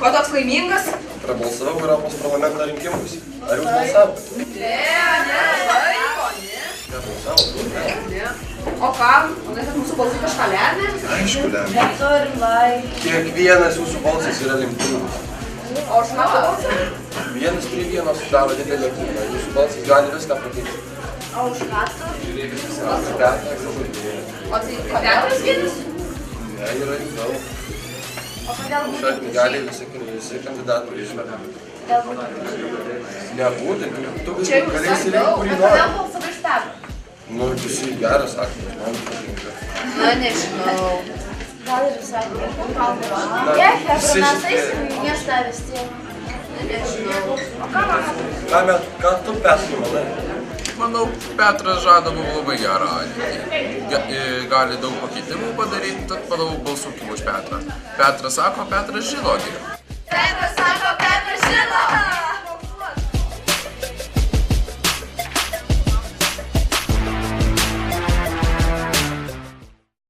Ko toks laimingas? Prabalsavau Europos parlamento rinkimus. Ar jūs balsavote? Nebalsavau? Ne. O kam? O kad mūsų balsai kažką lemia? Aišku, lemia. Kiekvienas jūsų balsas yra lemtingas. O už mano balsą? 1:1 sudaro didelę kūną. Jūsų balsas gali viską pakeisti. O už Petrą? O tai Petras vienas? Ne, yra jų daug. O kodėl Šią knygelį visi kandidatai išmeta. Nebūtent, tu Čia jau galėsi visai daug. rinkti, kurį Bet kodėl nori. balsavai už Petrą? Nu, visi geras aktorius, man patinka. Na, nežinau. Gal ir visai Na, Jei, visi mes šitie- eisim į miestą vis tiek. Nežinau. O ką man? Ką tu Petru manai? Manau, Petras žada mums labai gerą ateitį. Gali daug pakeitimų padaryti, tad manau balsuokim už Petrą. Petras sako, Petras žino geriau. Petras sako, Petras žino!